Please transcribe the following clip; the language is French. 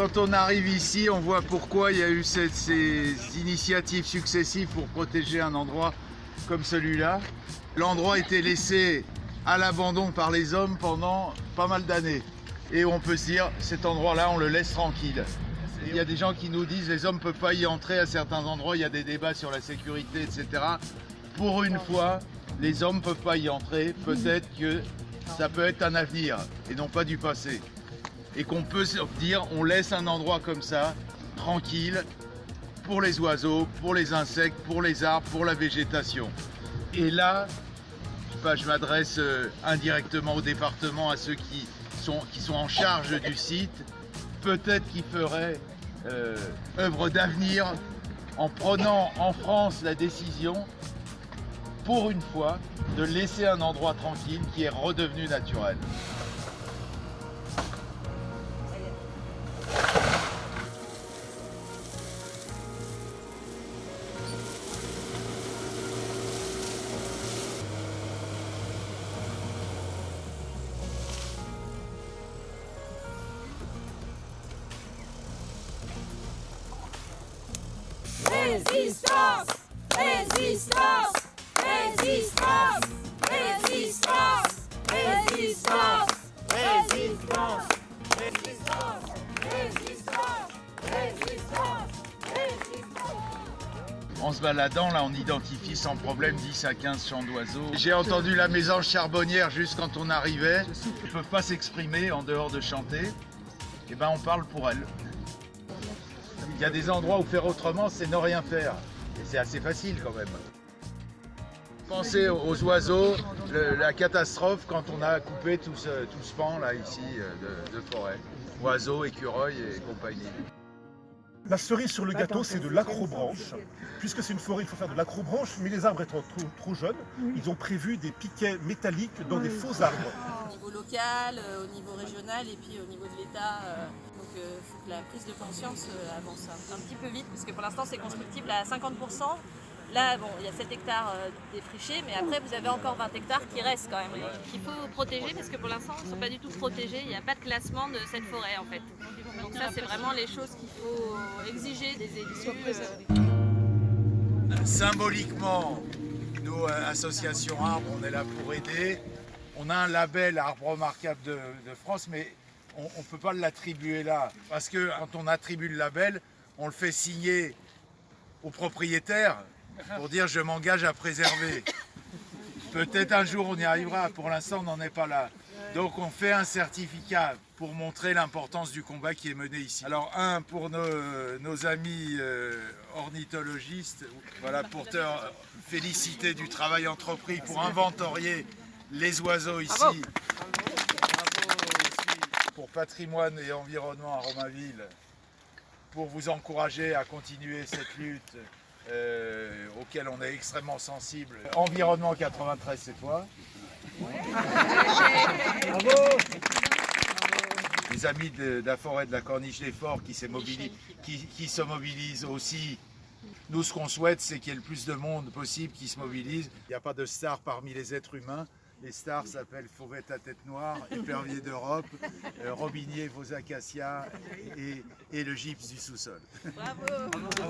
Quand on arrive ici, on voit pourquoi il y a eu ces initiatives successives pour protéger un endroit comme celui-là. L'endroit était laissé à l'abandon par les hommes pendant pas mal d'années. Et on peut se dire, cet endroit-là, on le laisse tranquille. Il y a des gens qui nous disent, les hommes ne peuvent pas y entrer à certains endroits, il y a des débats sur la sécurité, etc. Pour une fois, les hommes ne peuvent pas y entrer. Peut-être que ça peut être un avenir et non pas du passé. Et qu'on peut se dire, on laisse un endroit comme ça, tranquille, pour les oiseaux, pour les insectes, pour les arbres, pour la végétation. Et là, je m'adresse indirectement au département, à ceux qui sont en charge du site. Peut-être qu'ils feraient œuvre d'avenir en prenant en France la décision, pour une fois, de laisser un endroit tranquille qui est redevenu naturel. Résistance! Résistance! Résistance! Résistance! Résistance! Résistance! Résistance! Résistance! Résistance! Résistance! En se baladant, là, on identifie sans problème 10 à 15 chants d'oiseaux. J'ai entendu la mésange charbonnière juste quand on arrivait. Ils ne peuvent pas s'exprimer en dehors de chanter. Et ben, on parle pour elles. Il y a des endroits où faire autrement, c'est ne rien faire. Et c'est assez facile quand même. Pensez aux oiseaux, la catastrophe quand on a coupé tout ce pan là ici de forêt. Oiseaux, écureuils et compagnie. La cerise sur le gâteau, c'est de l'acrobranche. Puisque c'est une forêt, il faut faire de l'acrobranche, mais les arbres étant trop jeunes, ils ont prévu des piquets métalliques dans des faux arbres. Au niveau local, au niveau régional et puis au niveau de l'État. Donc il faut que la prise de conscience avance un petit peu vite, parce que pour l'instant c'est constructible à 50%. Là, bon, il y a 7 hectares défrichés, mais après vous avez encore 20 hectares qui restent quand même, qu'il faut protéger, parce que pour l'instant ils ne sont pas du tout protégés, il n'y a pas de classement de cette forêt en fait. Donc ça c'est vraiment les choses qu'il faut exiger des élus. Symboliquement, nous, association Arbre, on est là pour aider. On a un label Arbre remarquable de France, mais on ne peut pas l'attribuer là. Parce que quand on attribue le label, on le fait signer au propriétaire pour dire je m'engage à préserver. Peut-être un jour on y arrivera, pour l'instant on n'en est pas là. Donc on fait un certificat pour montrer l'importance du combat qui est mené ici. Alors pour nos amis ornithologistes, voilà, pour te féliciter du travail entrepris pour inventorier les oiseaux ici. Bravo. Bravo aussi pour Patrimoine et Environnement à Romainville, pour vous encourager à continuer cette lutte auquel on est extrêmement sensible. Environnement 93, c'est toi. Bravo. Les amis de la forêt de la Corniche des Forts qui se mobilisent aussi. Nous, ce qu'on souhaite, c'est qu'il y ait le plus de monde possible qui se mobilise. Il n'y a pas de stars parmi les êtres humains. Les stars s'appellent Fauvette à tête noire, Épervier d'Europe, Robinier, vos acacias et le gypse du sous-sol. Bravo. Bravo.